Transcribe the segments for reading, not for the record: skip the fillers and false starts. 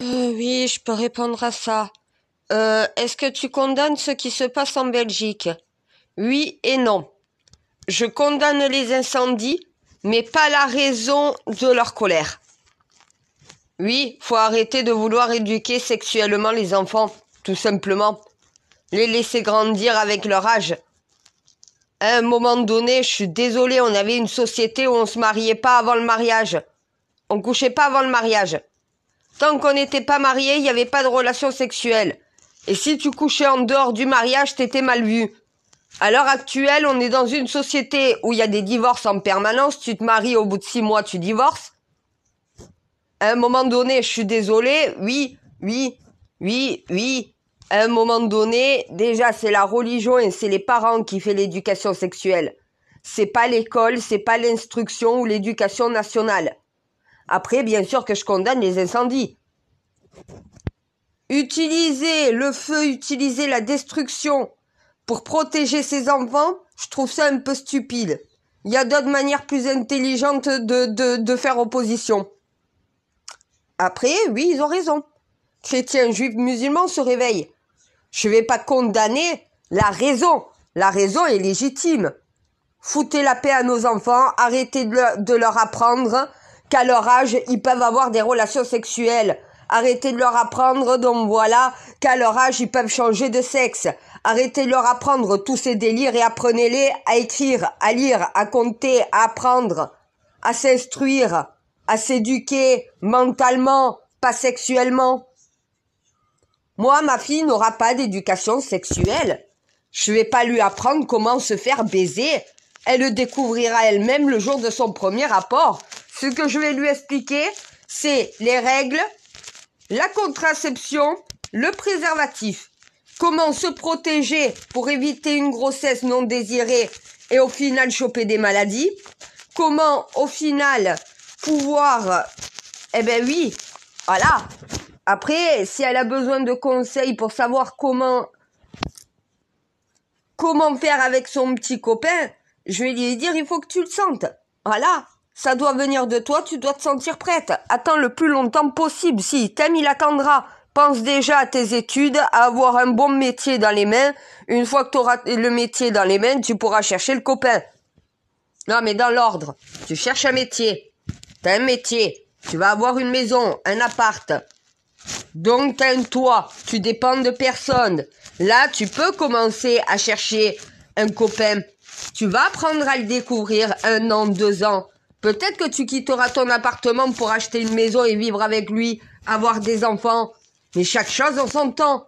Oui, je peux répondre à ça. Est-ce que tu condamnes ce qui se passe en Belgique? Oui et non. Je condamne les incendies, mais pas la raison de leur colère. Oui, faut arrêter de vouloir éduquer sexuellement les enfants, tout simplement. Les laisser grandir avec leur âge. À un moment donné, je suis désolée, on avait une société où on se mariait pas avant le mariage. On couchait pas avant le mariage. Tant qu'on n'était pas marié, il n'y avait pas de relation sexuelle. Et si tu couchais en dehors du mariage, t'étais mal vu. À l'heure actuelle, on est dans une société où il y a des divorces en permanence. Tu te maries, au bout de 6 mois, tu divorces. À un moment donné, je suis désolée, oui. À un moment donné, déjà, c'est la religion et c'est les parents qui font l'éducation sexuelle. C'est pas l'école, c'est pas l'instruction ou l'éducation nationale. Après, bien sûr que je condamne les incendies. Utiliser le feu, utiliser la destruction pour protéger ses enfants, je trouve ça un peu stupide. Il y a d'autres manières plus intelligentes de faire opposition. Après, oui, ils ont raison. Chrétiens, juifs, musulmans se réveillent. Je vais pas condamner la raison. La raison est légitime. Foutez la paix à nos enfants, arrêtez de leur apprendre qu'à leur âge, ils peuvent avoir des relations sexuelles. Arrêtez de leur apprendre, donc voilà, qu'à leur âge, ils peuvent changer de sexe. Arrêtez de leur apprendre tous ces délires et apprenez-les à écrire, à lire, à compter, à apprendre, à s'instruire, à s'éduquer mentalement, pas sexuellement. Moi, ma fille n'aura pas d'éducation sexuelle. Je vais pas lui apprendre comment se faire baiser. Elle le découvrira elle-même le jour de son premier rapport. Ce que je vais lui expliquer, c'est les règles, la contraception, le préservatif. Comment se protéger pour éviter une grossesse non désirée et au final choper des maladies. Comment au final pouvoir... Eh ben oui, voilà. Après, si elle a besoin de conseils pour savoir comment faire avec son petit copain, je vais lui dire, il faut que tu le sentes. Voilà. Ça doit venir de toi, tu dois te sentir prête. Attends le plus longtemps possible. Si t'aimes, il attendra. Pense déjà à tes études, à avoir un bon métier dans les mains. Une fois que tu auras le métier dans les mains, tu pourras chercher le copain. Non, mais dans l'ordre. Tu cherches un métier. T'as un métier. Tu vas avoir une maison, un appart. Donc t'as un toit. Tu dépends de personne. Là, tu peux commencer à chercher un copain. Tu vas apprendre à le découvrir 1 an, 2 ans. Peut-être que tu quitteras ton appartement pour acheter une maison et vivre avec lui, avoir des enfants. Mais chaque chose en son temps.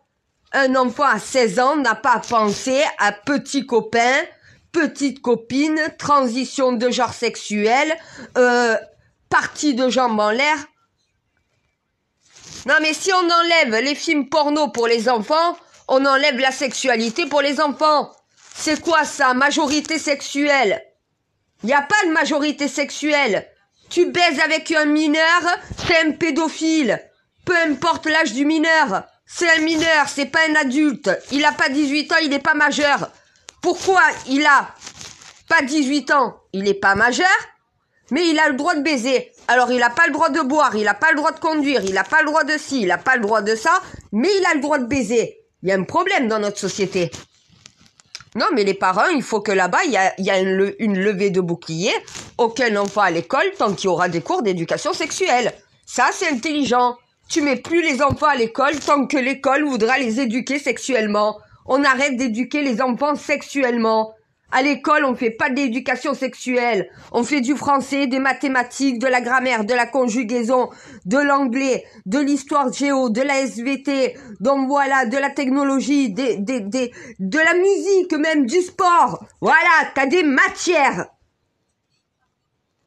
Un enfant à 16 ans n'a pas à penser à petit copain, petite copine, transition de genre sexuel, partie de jambes en l'air. Non mais si on enlève les films porno pour les enfants, on enlève la sexualité pour les enfants. C'est quoi ça, majorité sexuelle? Il n'y a pas de majorité sexuelle. Tu baises avec un mineur, t'es un pédophile. Peu importe l'âge du mineur. C'est un mineur, c'est pas un adulte. Il a pas 18 ans, il n'est pas majeur. Pourquoi il a pas 18 ans? Il n'est pas majeur, mais il a le droit de baiser. Alors il n'a pas le droit de boire, il n'a pas le droit de conduire, il n'a pas le droit de ci, il n'a pas le droit de ça, mais il a le droit de baiser. Il y a un problème dans notre société. Non, mais les parents, il faut que là-bas, il y a une levée de bouclier. Aucun enfant à l'école tant qu'il y aura des cours d'éducation sexuelle. Ça, c'est intelligent. Tu mets plus les enfants à l'école tant que l'école voudra les éduquer sexuellement. On arrête d'éduquer les enfants sexuellement. À l'école, on fait pas d'éducation sexuelle. On fait du français, des mathématiques, de la grammaire, de la conjugaison, de l'anglais, de l'histoire géo, de la SVT, donc voilà, de la technologie, de la musique même, du sport. Voilà, t'as des matières.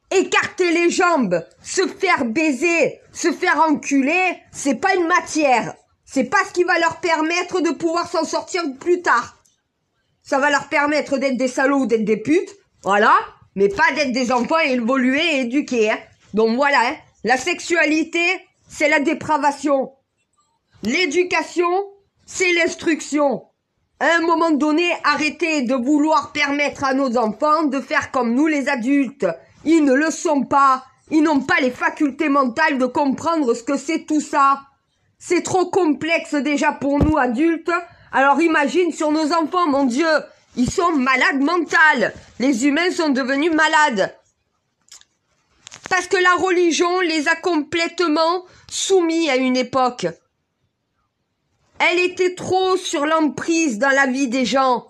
Écarter les jambes, se faire baiser, se faire enculer, c'est pas une matière. C'est pas ce qui va leur permettre de pouvoir s'en sortir plus tard. Ça va leur permettre d'être des salauds ou d'être des putes, voilà, mais pas d'être des enfants évolués et éduqués, hein. Donc voilà, hein. La sexualité, c'est la dépravation. L'éducation, c'est l'instruction. À un moment donné, arrêtez de vouloir permettre à nos enfants de faire comme nous les adultes. Ils ne le sont pas. Ils n'ont pas les facultés mentales de comprendre ce que c'est tout ça. C'est trop complexe déjà pour nous adultes. Alors imagine sur nos enfants, mon Dieu, ils sont malades mentales. Les humains sont devenus malades. Parce que la religion les a complètement soumis à une époque. Elle était trop sur l'emprise dans la vie des gens.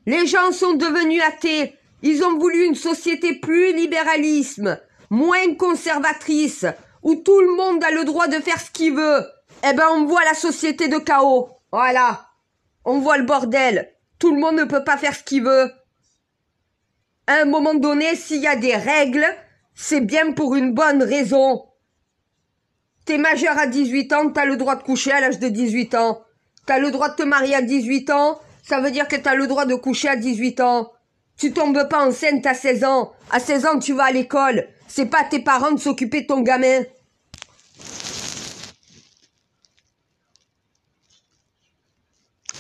Les gens sont devenus athées. Ils ont voulu une société plus libéralisme, moins conservatrice, où tout le monde a le droit de faire ce qu'il veut. Eh ben, on voit la société de chaos. Voilà. On voit le bordel. Tout le monde ne peut pas faire ce qu'il veut. À un moment donné, s'il y a des règles, c'est bien pour une bonne raison. T'es majeur à 18 ans, t'as le droit de coucher à l'âge de 18 ans. T'as le droit de te marier à 18 ans, ça veut dire que t'as le droit de coucher à 18 ans. Tu tombes pas enceinte à 16 ans. À 16 ans, tu vas à l'école. C'est pas à tes parents de s'occuper de ton gamin.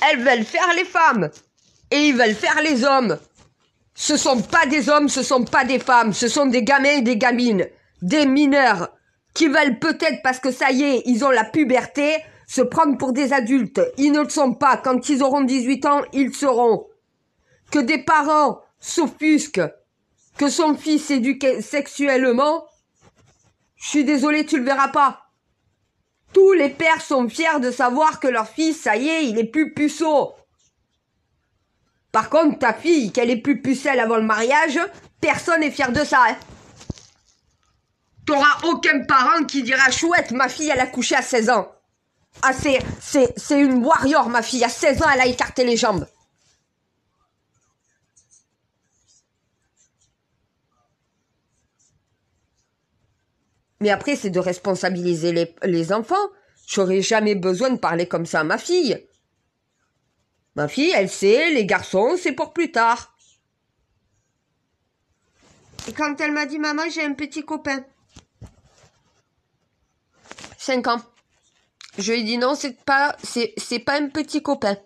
Elles veulent faire les femmes. Et ils veulent faire les hommes. Ce sont pas des hommes, ce sont pas des femmes. Ce sont des gamins et des gamines. Des mineurs. Qui veulent peut-être, parce que ça y est, ils ont la puberté, se prendre pour des adultes. Ils ne le sont pas. Quand ils auront 18 ans, ils le seront. Que des parents s'offusquent que son fils éduque sexuellement, je suis désolée, tu le verras pas. Tous les pères sont fiers de savoir que leur fils, ça y est, il est plus puceau. Par contre, ta fille, qu'elle est plus pucelle avant le mariage, personne n'est fier de ça. Hein. T'auras aucun parent qui dira « Chouette, ma fille, elle a couché à 16 ans. » Ah, c'est une warrior, ma fille. À 16 ans, elle a écarté les jambes. Mais après, c'est de responsabiliser les enfants. J'aurais jamais besoin de parler comme ça à ma fille. Ma fille, elle sait, les garçons, c'est pour plus tard. Et quand elle m'a dit « Maman, j'ai un petit copain. » 5 ans. Je lui ai dit « Non, c'est pas un petit copain.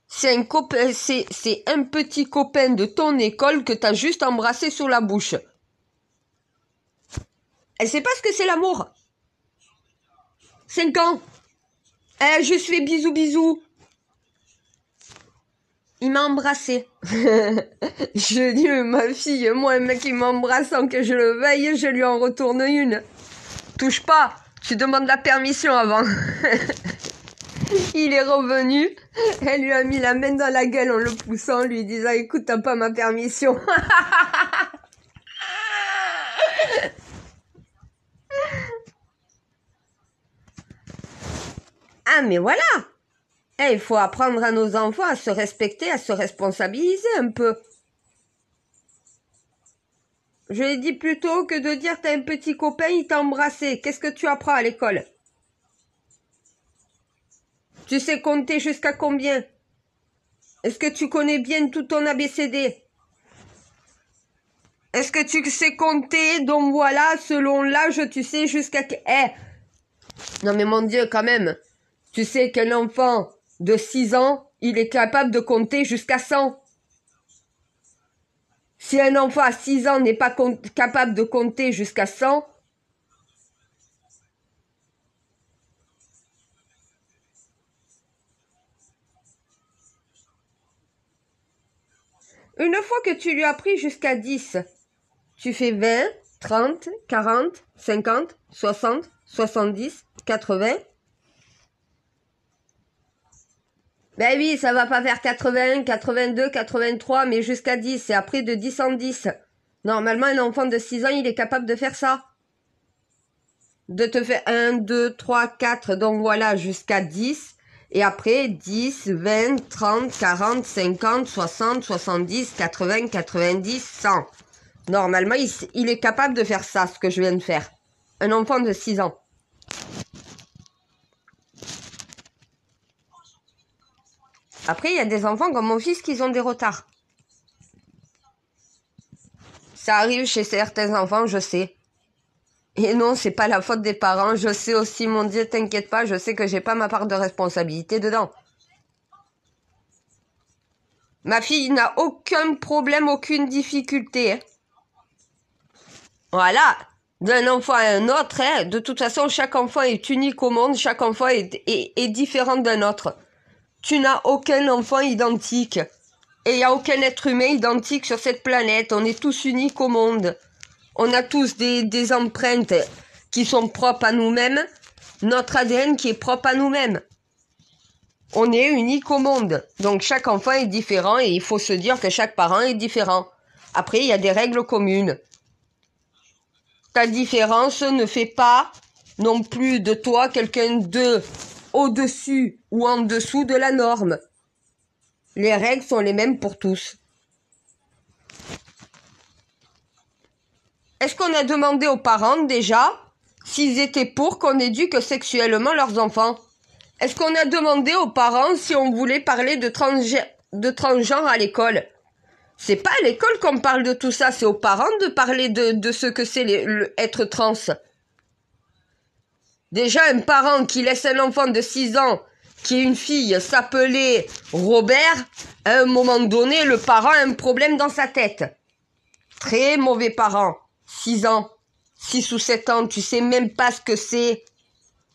C'est un copain, c'est un petit copain de ton école que t'as juste embrassé sur la bouche. » Elle sait pas ce que c'est l'amour. 5 ans. Elle juste fait bisous bisous. Il m'a embrassé. Je dis, ma fille, moi, un mec qui m'embrasse sans que je le veuille, je lui en retourne une. Touche pas, tu demandes la permission avant. Il est revenu, elle lui a mis la main dans la gueule en le poussant, lui disant, écoute, t'as pas ma permission. Ah, mais voilà. Il faut apprendre à nos enfants à se respecter, à se responsabiliser un peu. Je lui ai dit plutôt que de dire t'as un petit copain, il t'a embrassé. Qu'est-ce que tu apprends à l'école? Tu sais compter jusqu'à combien? Est-ce que tu connais bien tout ton ABCD? Est-ce que tu sais compter? Donc voilà, selon l'âge, tu sais jusqu'à... Non mais mon Dieu, quand même. Tu sais qu'un enfant de 6 ans, il est capable de compter jusqu'à 100. Si un enfant à 6 ans n'est pas capable de compter jusqu'à 100, une fois que tu lui as appris jusqu'à 10, tu fais 20, 30, 40, 50, 60, 70, 80. Ben oui, ça va pas faire 81, 82, 83, mais jusqu'à 10, et après de 10 en 10. Normalement, un enfant de 6 ans, il est capable de faire ça. De te faire 1, 2, 3, 4, donc voilà, jusqu'à 10. Et après, 10, 20, 30, 40, 50, 60, 70, 80, 90, 100. Normalement, il est capable de faire ça, ce que je viens de faire. Un enfant de 6 ans. Après, il y a des enfants comme mon fils qui ont des retards. Ça arrive chez certains enfants, je sais. Et non, c'est pas la faute des parents. Je sais aussi, mon Dieu, t'inquiète pas, je sais que j'ai pas ma part de responsabilité dedans. Ma fille n'a aucun problème, aucune difficulté. Hein. Voilà. d'un enfant à un autre, hein. De toute façon, chaque enfant est unique au monde, chaque enfant est différent d'un autre. Tu n'as aucun enfant identique. Et il n'y a aucun être humain identique sur cette planète. On est tous uniques au monde. On a tous des empreintes qui sont propres à nous-mêmes. Notre ADN qui est propre à nous-mêmes. On est unique au monde. Donc chaque enfant est différent et il faut se dire que chaque parent est différent. Après, il y a des règles communes. Ta différence ne fait pas non plus de toi quelqu'un de au-dessus ou en dessous de la norme. Les règles sont les mêmes pour tous. Est-ce qu'on a demandé aux parents déjà s'ils étaient pour qu'on éduque sexuellement leurs enfants? Est-ce qu'on a demandé aux parents si on voulait parler de transgenre à l'école? C'est pas à l'école qu'on parle de tout ça, c'est aux parents de parler de ce que c'est être trans. Déjà, un parent qui laisse un enfant de 6 ans, qui est une fille, s'appeler Robert, à un moment donné, le parent a un problème dans sa tête. Très mauvais parent. 6 ans, 6 ou 7 ans, tu sais même pas ce que c'est.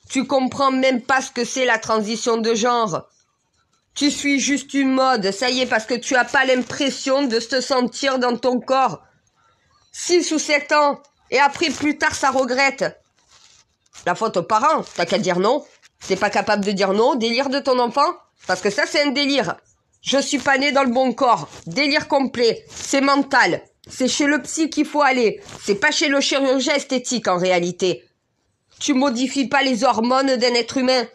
Tu comprends même pas ce que c'est la transition de genre. Tu suis juste une mode, ça y est, parce que tu as pas l'impression de te sentir dans ton corps. 6 ou 7 ans, et après plus tard ça regrette. La faute aux parents, t'as qu'à dire non. T'es pas capable de dire non, délire de ton enfant? Parce que ça c'est un délire. Je suis pas né dans le bon corps. Délire complet, c'est mental. C'est chez le psy qu'il faut aller. C'est pas chez le chirurgien esthétique en réalité. Tu modifies pas les hormones d'un être humain.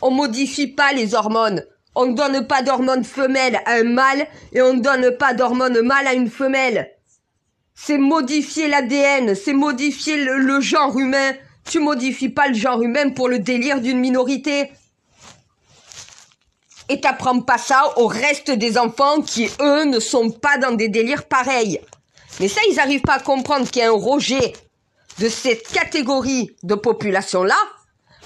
On modifie pas les hormones. On ne donne pas d'hormones femelles à un mâle et on ne donne pas d'hormones mâles à une femelle. C'est modifier l'ADN, c'est modifier le genre humain. Tu modifies pas le genre humain pour le délire d'une minorité. Et t'apprends pas ça au reste des enfants qui, eux, ne sont pas dans des délires pareils. Mais ça, ils arrivent pas à comprendre qu'il y a un rejet de cette catégorie de population-là.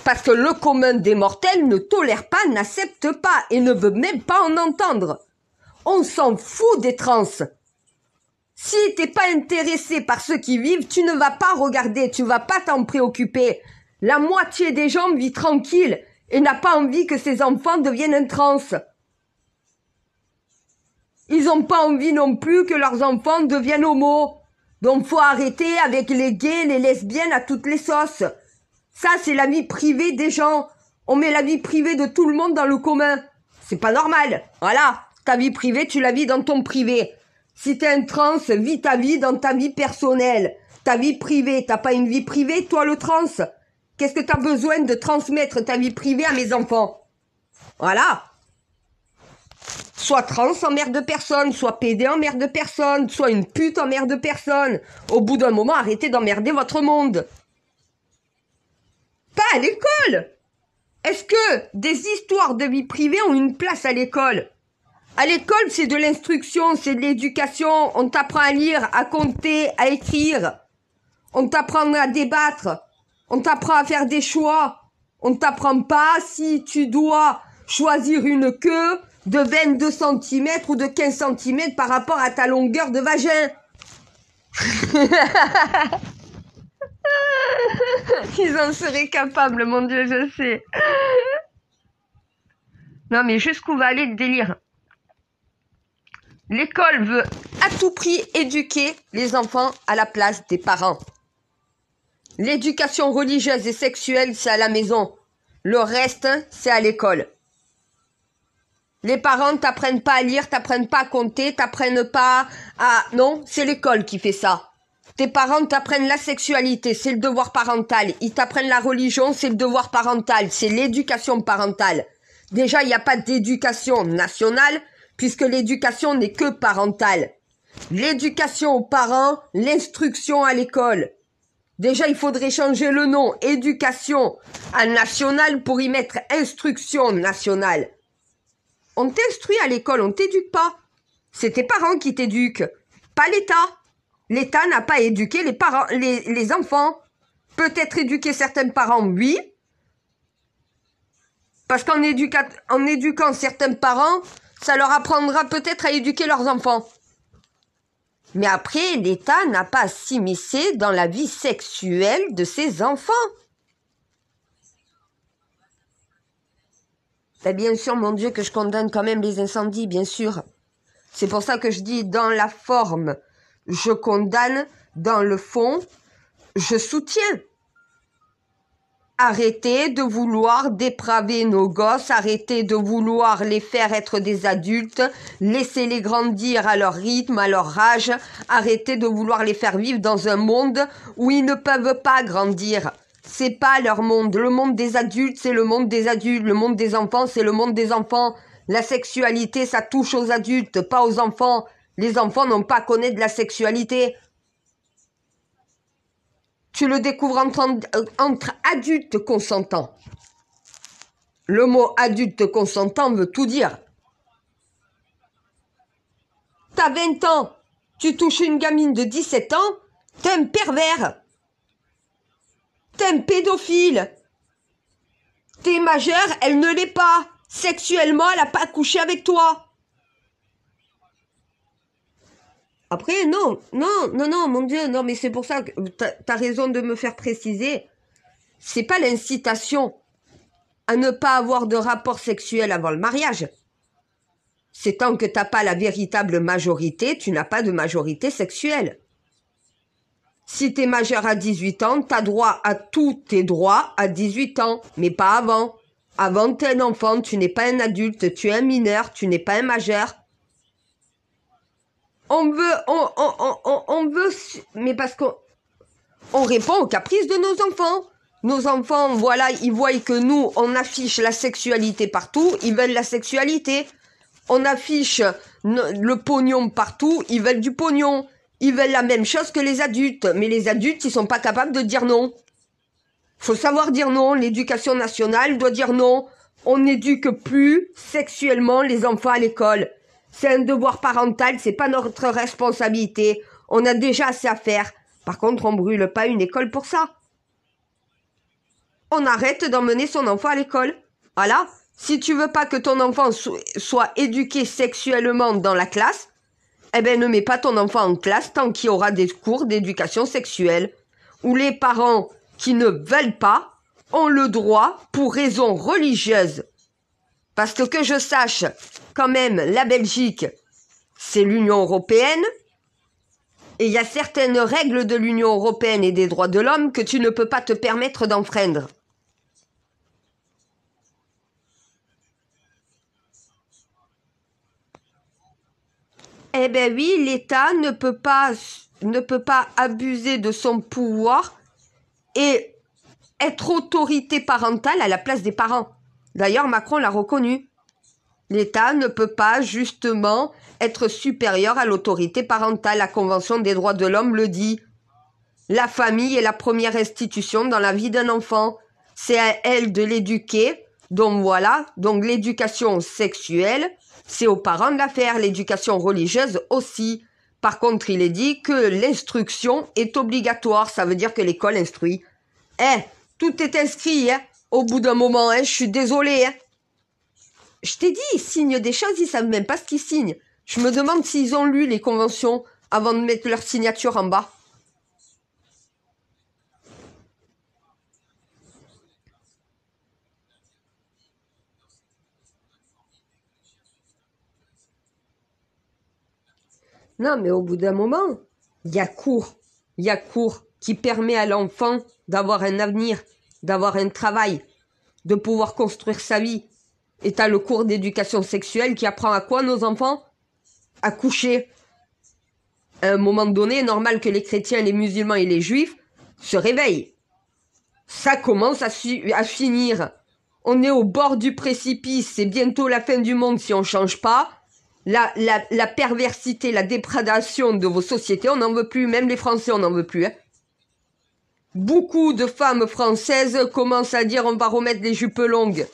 Parce que le commun des mortels ne tolère pas, n'accepte pas et ne veut même pas en entendre. On s'en fout des trans. Si t'es pas intéressé par ceux qui vivent, tu ne vas pas regarder, tu vas pas t'en préoccuper. La moitié des gens vit tranquille et n'a pas envie que ses enfants deviennent un trans. Ils ont pas envie non plus que leurs enfants deviennent homo. Donc faut arrêter avec les gays, les lesbiennes à toutes les sauces. Ça, c'est la vie privée des gens. On met la vie privée de tout le monde dans le commun. C'est pas normal. Voilà. Ta vie privée, tu la vis dans ton privé. Si t'es un trans, vis ta vie dans ta vie personnelle. Ta vie privée. T'as pas une vie privée, toi, le trans? Qu'est-ce que t'as besoin de transmettre ta vie privée à mes enfants? Voilà. Soit trans, emmerde personne. Soit pédé, emmerde personne. Soit une pute, emmerde personne. Au bout d'un moment, arrêtez d'emmerder votre monde. Pas à l'école. Est-ce que des histoires de vie privée ont une place à l'école? À l'école, c'est de l'instruction, c'est de l'éducation. On t'apprend à lire, à compter, à écrire. On t'apprend à débattre. On t'apprend à faire des choix. On t'apprend pas si tu dois choisir une queue de 22 cm ou de 15 cm par rapport à ta longueur de vagin. Ils en seraient capables, mon Dieu, je sais. Non, mais jusqu'où va aller le délire? L'école veut à tout prix éduquer les enfants à la place des parents. L'éducation religieuse et sexuelle, c'est à la maison. Le reste, c'est à l'école. Les parents t'apprennent pas à lire, t'apprennent pas à compter, t'apprennent pas à... Non, c'est l'école qui fait ça. Tes parents t'apprennent la sexualité, c'est le devoir parental. Ils t'apprennent la religion, c'est le devoir parental. C'est l'éducation parentale. Déjà, il n'y a pas d'éducation nationale, puisque l'éducation n'est que parentale. L'éducation aux parents, l'instruction à l'école. Déjà, il faudrait changer le nom éducation à national pour y mettre instruction nationale. On t'instruit à l'école, on t'éduque pas. C'est tes parents qui t'éduquent, pas l'État. L'État n'a pas éduqué les parents, les enfants. Peut-être éduquer certains parents, oui. Parce qu'en éduquant certains parents, ça leur apprendra peut-être à éduquer leurs enfants. Mais après, l'État n'a pas à s'immiscer dans la vie sexuelle de ses enfants. Ben bien sûr, mon Dieu, que je condamne quand même les incendies, bien sûr. C'est pour ça que je dis, dans la forme, je condamne, dans le fond, je soutiens. Arrêtez de vouloir dépraver nos gosses, arrêtez de vouloir les faire être des adultes, laissez-les grandir à leur rythme, à leur âge, arrêtez de vouloir les faire vivre dans un monde où ils ne peuvent pas grandir. C'est pas leur monde. Le monde des adultes, c'est le monde des adultes. Le monde des enfants, c'est le monde des enfants. La sexualité, ça touche aux adultes, pas aux enfants. Les enfants n'ont pas à connaître de la sexualité. Tu le découvres entre adultes consentants. Le mot adulte consentant veut tout dire. T'as 20 ans, tu touches une gamine de 17 ans, t'es un pervers. T'es un pédophile. T'es majeure, elle ne l'est pas. Sexuellement, elle n'a pas couché avec toi. Après, non, mon Dieu, non, mais c'est pour ça que t'as raison de me faire préciser. C'est pas l'incitation à ne pas avoir de rapport sexuel avant le mariage. C'est tant que t'as pas la véritable majorité, tu n'as pas de majorité sexuelle. Si t'es majeur à 18 ans, t'as droit à tous tes droits à 18 ans, mais pas avant. Avant, t'es un enfant, tu n'es pas un adulte, tu es un mineur, tu n'es pas un majeur. On veut, mais parce qu'on répond aux caprices de nos enfants. Nos enfants, voilà, ils voient que nous, on affiche la sexualité partout, ils veulent la sexualité. On affiche le pognon partout, ils veulent du pognon. Ils veulent la même chose que les adultes, mais les adultes, ils sont pas capables de dire non. Faut savoir dire non, l'éducation nationale doit dire non. On n'éduque plus sexuellement les enfants à l'école. C'est un devoir parental, c'est pas notre responsabilité. On a déjà assez à faire. Par contre, on brûle pas une école pour ça. On arrête d'emmener son enfant à l'école. Voilà. Si tu veux pas que ton enfant soit éduqué sexuellement dans la classe, eh ben ne mets pas ton enfant en classe tant qu'il y aura des cours d'éducation sexuelle. Où les parents qui ne veulent pas ont le droit pour raison religieuse. Parce que je sache, quand même, la Belgique, c'est l'Union européenne. Et il y a certaines règles de l'Union européenne et des droits de l'homme que tu ne peux pas te permettre d'enfreindre. Eh ben oui, l'État ne peut pas abuser de son pouvoir et être autorité parentale à la place des parents. D'ailleurs, Macron l'a reconnu. L'État ne peut pas, justement, être supérieur à l'autorité parentale. La Convention des droits de l'homme le dit. La famille est la première institution dans la vie d'un enfant. C'est à elle de l'éduquer. Donc voilà, donc l'éducation sexuelle, c'est aux parents de la faire. L'éducation religieuse aussi. Par contre, il est dit que l'instruction est obligatoire. Ça veut dire que l'école instruit. Tout est inscrit, hein. Au bout d'un moment, je suis désolée, hein. Je t'ai dit, ils signent des choses, ils savent même pas ce qu'ils signent. Je me demande s'ils ont lu les conventions avant de mettre leur signature en bas. Non, mais au bout d'un moment, il y a cours qui permet à l'enfant d'avoir un avenir, d'avoir un travail, de pouvoir construire sa vie. Et t'as le cours d'éducation sexuelle qui apprend à quoi, nos enfants? À coucher. À un moment donné, normal que les chrétiens, les musulmans et les juifs se réveillent. Ça commence à finir. On est au bord du précipice, c'est bientôt la fin du monde si on change pas. La perversité, la déprédation de vos sociétés, on n'en veut plus. Même les Français, on n'en veut plus. Hein. Beaucoup de femmes françaises commencent à dire on va remettre les jupes longues.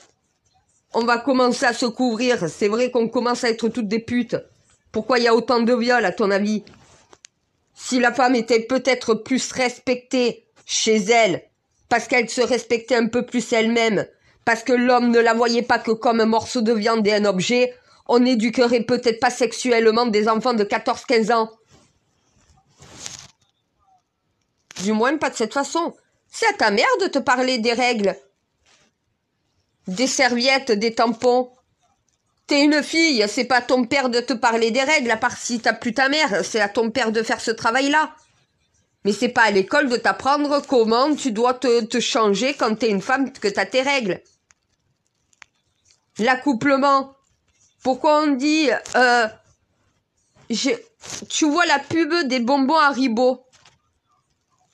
On va commencer à se couvrir. C'est vrai qu'on commence à être toutes des putes. Pourquoi il y a autant de viols, à ton avis? Si la femme était peut-être plus respectée chez elle, parce qu'elle se respectait un peu plus elle-même, parce que l'homme ne la voyait pas que comme un morceau de viande et un objet, on n'éduquerait peut-être pas sexuellement des enfants de 14-15 ans. Du moins, pas de cette façon. C'est à ta mère de te parler des règles. Des serviettes, des tampons. T'es une fille, c'est pas à ton père de te parler des règles, à part si t'as plus ta mère, c'est à ton père de faire ce travail-là. Mais c'est pas à l'école de t'apprendre comment tu dois te changer quand t'es une femme, que t'as tes règles. L'accouplement. Pourquoi on dit... tu vois la pub des bonbons Haribo.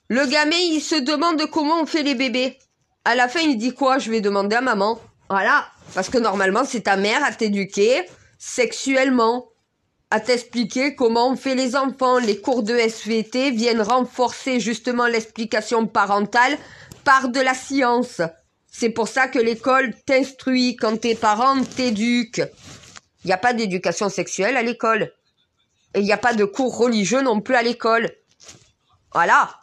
Le gamin, il se demande comment on fait les bébés. À la fin, il dit quoi? Je vais demander à maman. Voilà. Parce que normalement, c'est ta mère à t'éduquer sexuellement, à t'expliquer comment on fait les enfants. Les cours de SVT viennent renforcer justement l'explication parentale par de la science. C'est pour ça que l'école t'instruit. Quand tes parents t'éduquent. Il n'y a pas d'éducation sexuelle à l'école. Et il n'y a pas de cours religieux non plus à l'école. Voilà.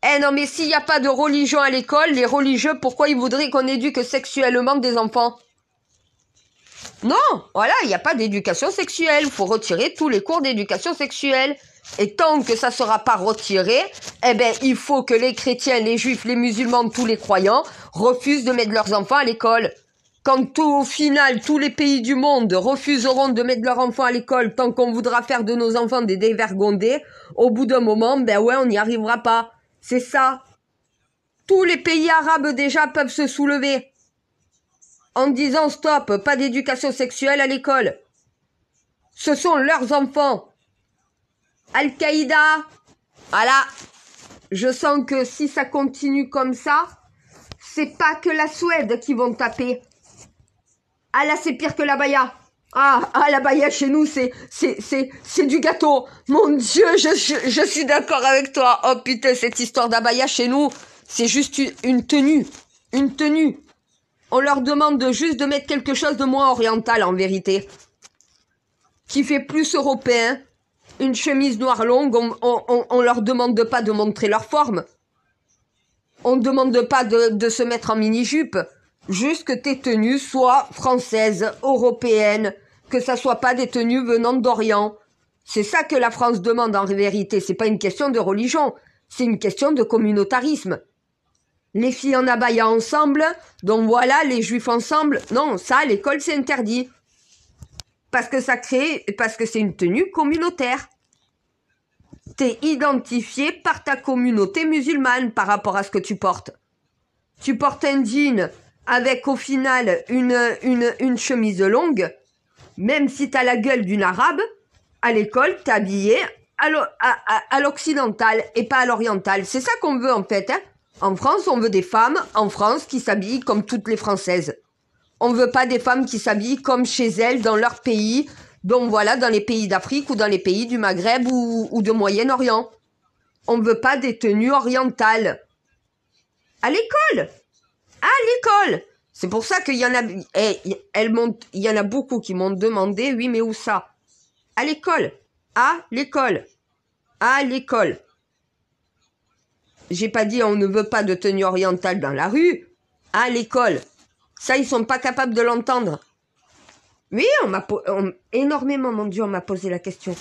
Eh non, mais s'il n'y a pas de religion à l'école, les religieux, pourquoi ils voudraient qu'on éduque sexuellement des enfants? Non, voilà, il n'y a pas d'éducation sexuelle. Il faut retirer tous les cours d'éducation sexuelle. Et tant que ça ne sera pas retiré, eh ben, il faut que les chrétiens, les juifs, les musulmans, tous les croyants refusent de mettre leurs enfants à l'école. Quand au final, tous les pays du monde refuseront de mettre leurs enfants à l'école tant qu'on voudra faire de nos enfants des dévergondés, au bout d'un moment, ben ouais, on n'y arrivera pas. C'est ça. Tous les pays arabes déjà peuvent se soulever en disant stop, pas d'éducation sexuelle à l'école. Ce sont leurs enfants. Al-Qaïda, voilà. Je sens que si ça continue comme ça, c'est pas que la Suède qui vont taper. Ah là, c'est pire que la baya. Ah, la baya chez nous, c'est du gâteau. Mon Dieu, je suis d'accord avec toi. Oh putain, cette histoire d'abaya chez nous, c'est juste une tenue. Une tenue. On leur demande juste de mettre quelque chose de moins oriental, en vérité. Qui fait plus européen. Une chemise noire longue, on leur demande pas de montrer leur forme. On ne demande pas de se mettre en mini-jupe. Juste que tes tenues soient françaises, européennes, que ça soit pas des tenues venant d'Orient. C'est ça que la France demande en vérité. C'est pas une question de religion, c'est une question de communautarisme. Les filles en abaya ensemble, donc voilà, les juifs ensemble. Non, ça, à l'école, c'est interdit. Parce que c'est une tenue communautaire. T'es identifié par ta communauté musulmane par rapport à ce que tu portes. Tu portes un jean avec au final une chemise longue, même si t'as la gueule d'une arabe, à l'école, t'es habillé à l'occidental et pas à l'oriental. C'est ça qu'on veut en fait. Hein. En France, on veut des femmes en France qui s'habillent comme toutes les Françaises. On veut pas des femmes qui s'habillent comme chez elles, dans leur pays, donc voilà, dans les pays d'Afrique ou dans les pays du Maghreb ou de Moyen-Orient. On veut pas des tenues orientales. À l'école. À l'école. C'est pour ça qu'il y en a, il y en a beaucoup qui m'ont demandé, oui, mais où ça? À l'école. À l'école. À l'école. J'ai pas dit on ne veut pas de tenue orientale dans la rue. À l'école. Ça, ils sont pas capables de l'entendre. Oui, énormément, mon Dieu, on m'a posé la question.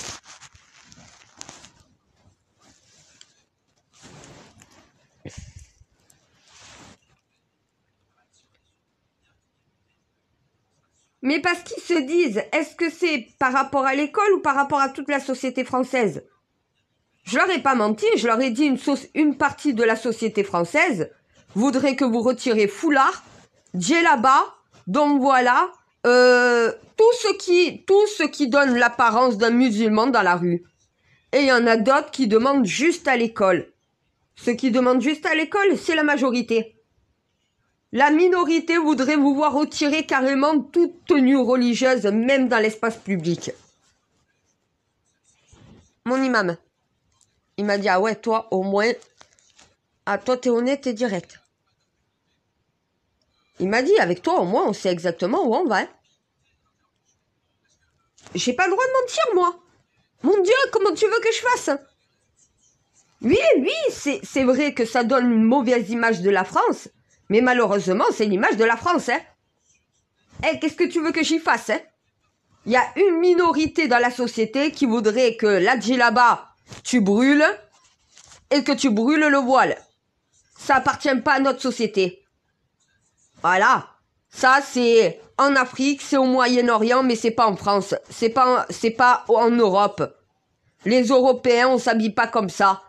Mais parce qu'ils se disent, est-ce que c'est par rapport à l'école ou par rapport à toute la société française? Je leur ai pas menti, je leur ai dit une partie de la société française voudrait que vous retirez foulard, djellaba, donc voilà, tout ce qui donne l'apparence d'un musulman dans la rue. Et il y en a d'autres qui demandent juste à l'école. Ceux qui demandent juste à l'école, c'est la majorité. La minorité voudrait vous voir retirer carrément toute tenue religieuse, même dans l'espace public. Mon imam, il m'a dit, ah ouais, toi, au moins, ah, toi, t'es honnête et direct. Il m'a dit, avec toi, au moins, on sait exactement où on va. Hein. J'ai pas le droit de mentir, moi. Mon Dieu, comment tu veux que je fasse? Oui, c'est vrai que ça donne une mauvaise image de la France. Mais malheureusement, c'est l'image de la France, hein. Eh, qu'est-ce que tu veux que j'y fasse, hein? Il y a une minorité dans la société qui voudrait que la djellaba, tu brûles. et que tu brûles le voile. Ça appartient pas à notre société. Voilà. Ça, c'est en Afrique, c'est au Moyen-Orient, mais c'est pas en France. C'est pas en Europe. Les Européens, on s'habille pas comme ça.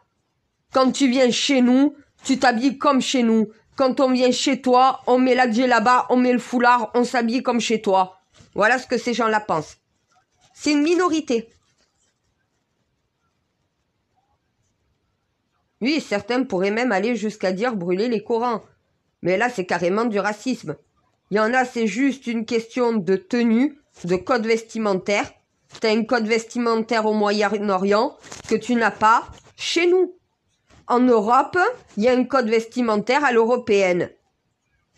Quand tu viens chez nous, tu t'habilles comme chez nous. Quand on vient chez toi, on met la djellaba, on met le foulard, on s'habille comme chez toi. Voilà ce que ces gens-là pensent. C'est une minorité. Oui, certains pourraient même aller jusqu'à dire brûler les Corans. Mais là, c'est carrément du racisme. Il y en a, c'est juste une question de tenue, de code vestimentaire. Tu as un code vestimentaire au Moyen-Orient que tu n'as pas chez nous. En Europe, il y a un code vestimentaire à l'européenne.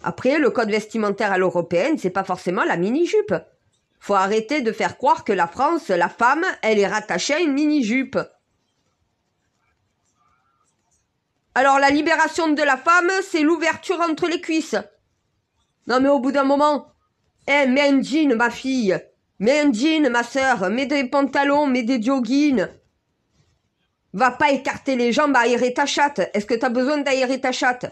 Après, le code vestimentaire à l'européenne, c'est pas forcément la mini-jupe. Faut arrêter de faire croire que la France, la femme, elle est rattachée à une mini-jupe. Alors, la libération de la femme, c'est l'ouverture entre les cuisses. Non, mais au bout d'un moment, mets un jean, ma fille. Mets un jean, ma sœur. Mets des pantalons, mets des joggings. Va pas écarter les jambes, aérer ta chatte. Est-ce que t'as besoin d'aérer ta chatte?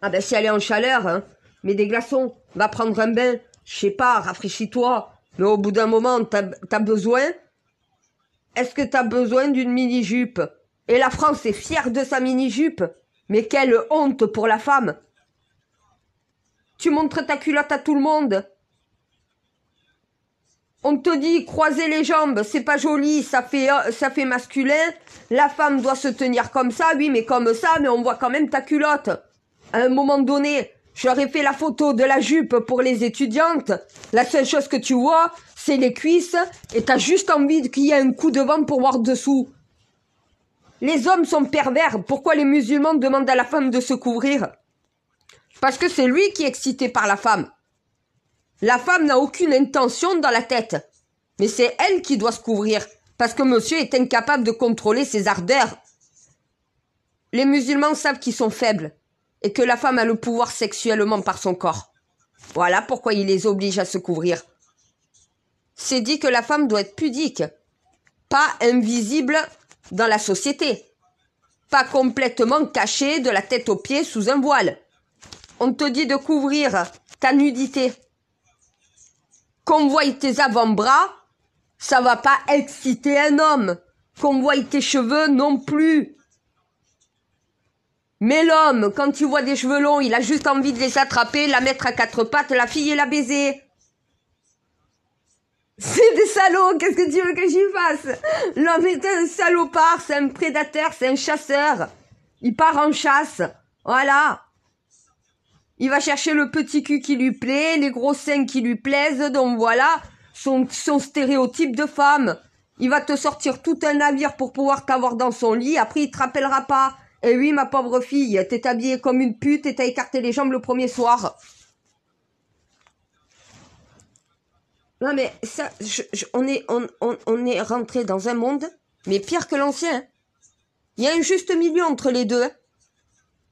Ah ben, si elle est en chaleur, hein, mets des glaçons. Va prendre un bain. Je sais pas, rafraîchis-toi. Mais au bout d'un moment, t'as besoin. Est-ce que t'as besoin d'une mini-jupe? Et la France est fière de sa mini-jupe. Mais quelle honte pour la femme. Tu montres ta culotte à tout le monde. On te dit croiser les jambes, c'est pas joli, ça fait masculin. La femme doit se tenir comme ça, oui, mais comme ça, mais on voit quand même ta culotte. À un moment donné, je leur ai fait la photo de la jupe pour les étudiantes. La seule chose que tu vois, c'est les cuisses et t'as juste envie qu'il y ait un coup de vent pour voir dessous. Les hommes sont pervers. Pourquoi les musulmans demandent à la femme de se couvrir? Parce que c'est lui qui est excité par la femme. La femme n'a aucune intention dans la tête. Mais c'est elle qui doit se couvrir. Parce que monsieur est incapable de contrôler ses ardeurs. Les musulmans savent qu'ils sont faibles. Et que la femme a le pouvoir sexuellement par son corps. Voilà pourquoi il les oblige à se couvrir. C'est dit que la femme doit être pudique. Pas invisible dans la société. Pas complètement cachée de la tête aux pieds sous un voile. On te dit de couvrir ta nudité. Qu'on voie tes avant-bras, ça va pas exciter un homme. Qu'on voie tes cheveux non plus. Mais l'homme, quand il voit des cheveux longs, il a juste envie de les attraper, la mettre à quatre pattes, la fille et la baiser. C'est des salauds, qu'est-ce que tu veux que j'y fasse? L'homme est un salopard, c'est un prédateur, c'est un chasseur. Il part en chasse, voilà. Il va chercher le petit cul qui lui plaît, les gros seins qui lui plaisent, donc voilà, son stéréotype de femme. Il va te sortir tout un navire pour pouvoir t'avoir dans son lit, après il te rappellera pas. Et oui, ma pauvre fille, t'es habillée comme une pute et t'as écarté les jambes le premier soir. Non mais ça, on est rentré dans un monde, mais pire que l'ancien. Il y a un juste milieu entre les deux.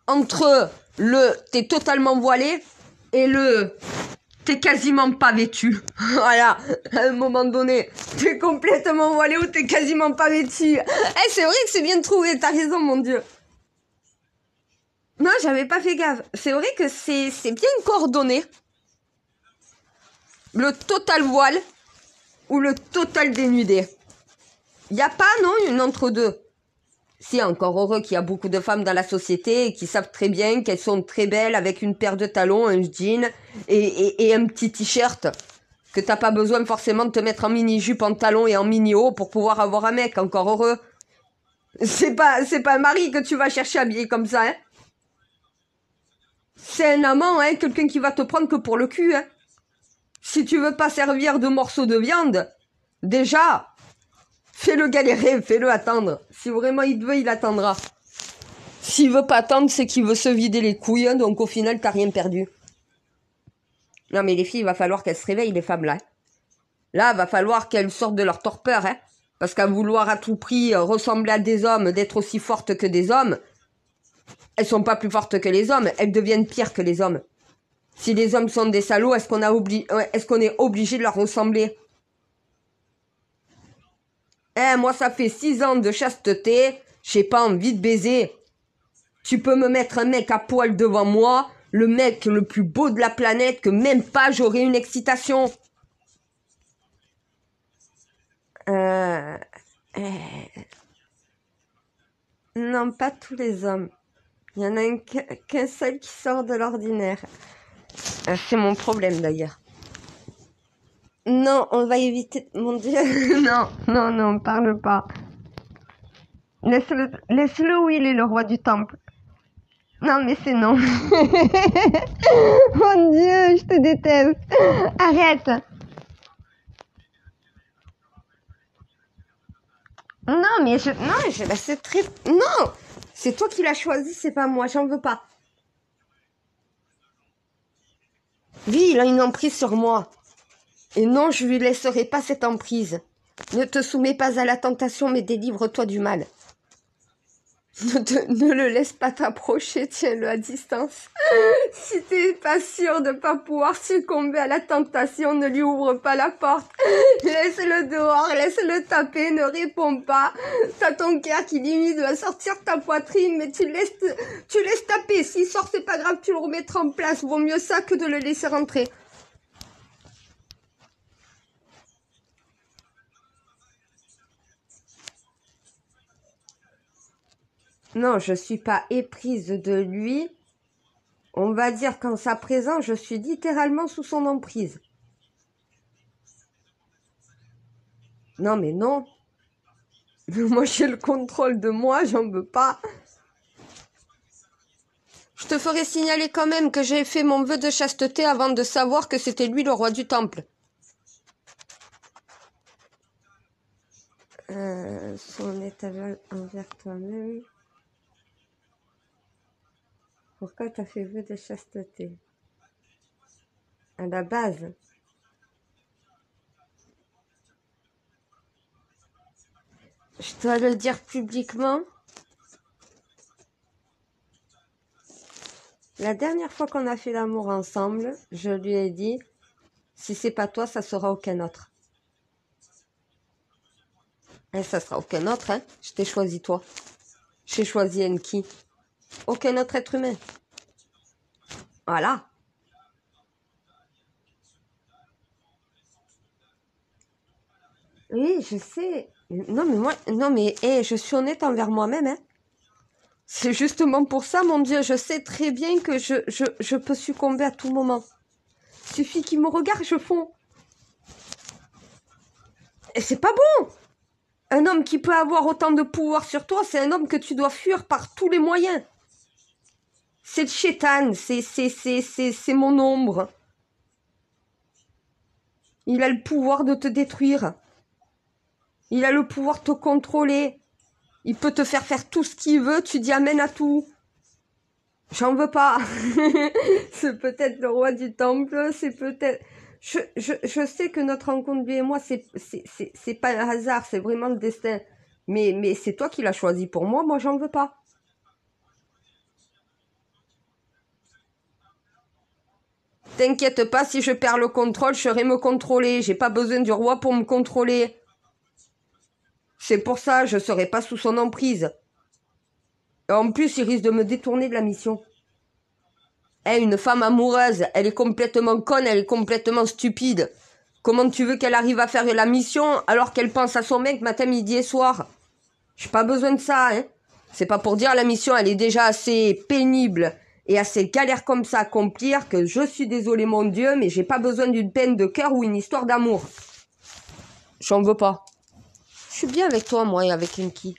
Entre le t'es totalement voilé et le t'es quasiment pas vêtu. Voilà, à un moment donné, t'es complètement voilé ou t'es quasiment pas vêtu. C'est vrai que c'est bien trouvé, t'as raison mon Dieu. Non, j'avais pas fait gaffe. C'est vrai que c'est bien coordonné. Le total voile ou le total dénudé. Il n'y a pas, non, une entre-deux. Si, encore heureux qu'il y a beaucoup de femmes dans la société et qui savent très bien qu'elles sont très belles avec une paire de talons, un jean et un petit t-shirt. Que t'as pas besoin forcément de te mettre en mini-jupe, en talons et en mini-haut pour pouvoir avoir un mec, encore heureux. C'est pas un mari que tu vas chercher habillé comme ça, hein. C'est un amant, hein, quelqu'un qui va te prendre que pour le cul, hein. Si tu veux pas servir de morceau de viande, déjà, fais-le galérer, fais-le attendre. Si vraiment il te veut, il attendra. S'il veut pas attendre, c'est qu'il veut se vider les couilles, hein, donc au final, t'as rien perdu. Non mais les filles, il va falloir qu'elles se réveillent, les femmes là. Là, il va falloir qu'elles sortent de leur torpeur, hein. Parce qu'à vouloir à tout prix ressembler à des hommes, d'être aussi fortes que des hommes, elles sont pas plus fortes que les hommes, elles deviennent pires que les hommes. Si les hommes sont des salauds, est-ce qu'on est obligé de leur ressembler? Moi, ça fait 6 ans de chasteté. J'ai pas envie de baiser. Tu peux me mettre un mec à poil devant moi, le mec le plus beau de la planète, que même pas j'aurai une excitation. Non, pas tous les hommes. Il y en a qu'un seul qui sort de l'ordinaire. C'est mon problème d'ailleurs. Non, on va éviter... Mon Dieu, non, parle pas. Laisse-le où il est, le roi du temple. Non, mais c'est non. Mon Dieu, je te déteste. Arrête. Non, mais c'est très... Non, c'est toi qui l'as choisi, c'est pas moi, j'en veux pas. Lui, il a une emprise sur moi. Et non, je lui laisserai pas cette emprise. Ne te soumets pas à la tentation, mais délivre-toi du mal. Ne le laisse pas t'approcher, tiens-le à distance. Si t'es pas sûr de pas pouvoir succomber à la tentation, ne lui ouvre pas la porte. Laisse-le dehors, laisse-le taper, ne réponds pas. T'as ton cœur qui limite va sortir de ta poitrine, mais tu laisses taper. S'il sort, c'est pas grave, tu le remettras en place. Vaut mieux ça que de le laisser rentrer. Non, je suis pas éprise de lui. On va dire qu'en sa présence, je suis littéralement sous son emprise. Non, mais non. Moi, j'ai le contrôle de moi, j'en veux pas. Je te ferai signaler quand même que j'ai fait mon vœu de chasteté avant de savoir que c'était lui le roi du temple. Son état envers toi-même. Pourquoi t'as fait vœu de chasteté? À la base. Je dois le dire publiquement. La dernière fois qu'on a fait l'amour ensemble, je lui ai dit, si c'est pas toi, ça sera aucun autre. Et ça sera aucun autre, hein. Je t'ai choisi toi. J'ai choisi Enki. Aucun autre être humain. Voilà. Oui, je sais. Non mais, je suis honnête envers moi-même, hein. C'est justement pour ça, mon Dieu, je sais très bien que je peux succomber à tout moment. Suffit qu'il me regarde, je fonds. Et c'est pas bon. Un homme qui peut avoir autant de pouvoir sur toi, c'est un homme que tu dois fuir par tous les moyens. C'est le chétan, c'est mon ombre. Il a le pouvoir de te détruire. Il a le pouvoir de te contrôler. Il peut te faire tout ce qu'il veut, tu dis amen à tout. J'en veux pas. C'est peut-être le roi du temple, c'est peut-être... Je sais que notre rencontre, lui et moi, c'est pas un hasard, c'est vraiment le destin. Mais c'est toi qui l'as choisi pour moi j'en veux pas. T'inquiète pas, si je perds le contrôle, je saurai me contrôler. J'ai pas besoin du roi pour me contrôler. C'est pour ça, je serai pas sous son emprise. Et en plus, il risque de me détourner de la mission. Une femme amoureuse, elle est complètement conne, elle est complètement stupide. Comment tu veux qu'elle arrive à faire la mission alors qu'elle pense à son mec matin, midi et soir? J'ai pas besoin de ça, hein. C'est pas pour dire la mission, elle est déjà assez pénible et assez galère comme ça à accomplir que je suis désolée, mon Dieu, mais j'ai pas besoin d'une peine de cœur ou une histoire d'amour. J'en veux pas. Je suis bien avec toi, moi, et avec Enki.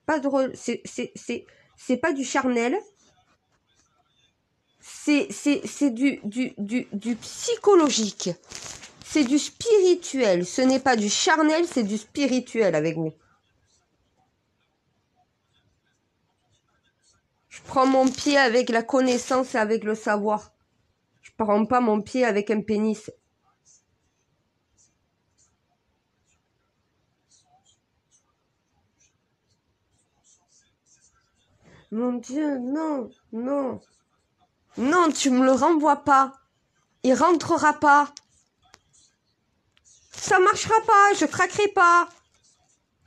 Pas drôle, c'est pas du charnel. C'est du psychologique. C'est du spirituel. Ce n'est pas du charnel, c'est du spirituel avec vous. Je prends mon pied avec la connaissance et avec le savoir. Je prends pas mon pied avec un pénis. Mon Dieu, non, non. Non, tu me le renvoies pas. Il rentrera pas. Ça marchera pas, je craquerai pas.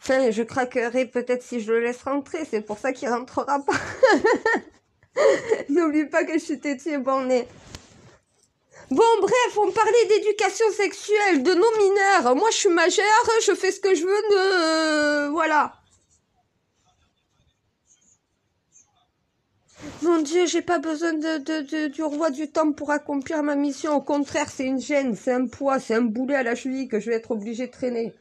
Enfin, je craquerai peut-être si je le laisse rentrer, c'est pour ça qu'il rentrera pas. N'oublie pas que je suis têtue et bornée. Bon, bref, on parlait d'éducation sexuelle, de nos mineurs. Moi, je suis majeure, je fais ce que je veux, voilà. Mon Dieu, j'ai pas besoin du roi du temps pour accomplir ma mission. Au contraire, c'est une gêne, c'est un poids, c'est un boulet à la cheville que je vais être obligée de traîner.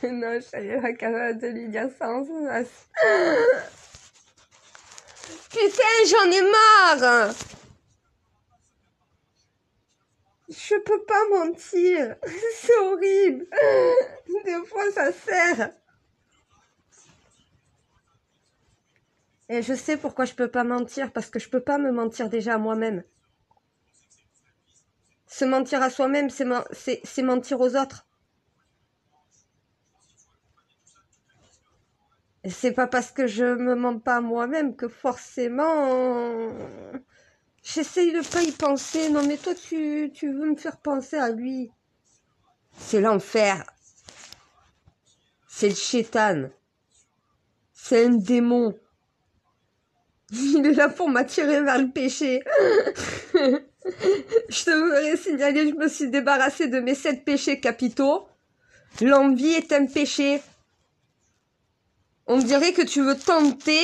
Non, je serais pas capable de lui dire ça en face. Putain, j'en ai marre! Je peux pas mentir. C'est horrible. Des fois, ça sert. Et je sais pourquoi je peux pas mentir, parce que je peux pas me mentir déjà à moi-même. Se mentir à soi-même, c'est mentir aux autres. Et c'est pas parce que je me mens pas à moi-même que forcément... J'essaye de pas y penser. Non mais toi, tu veux me faire penser à lui. C'est l'enfer. C'est le chétan. C'est un démon. Il est là pour m'attirer vers le péché. Je te voudrais signaler, je me suis débarrassée de mes 7 péchés capitaux. L'envie est un péché. On dirait que tu veux tenter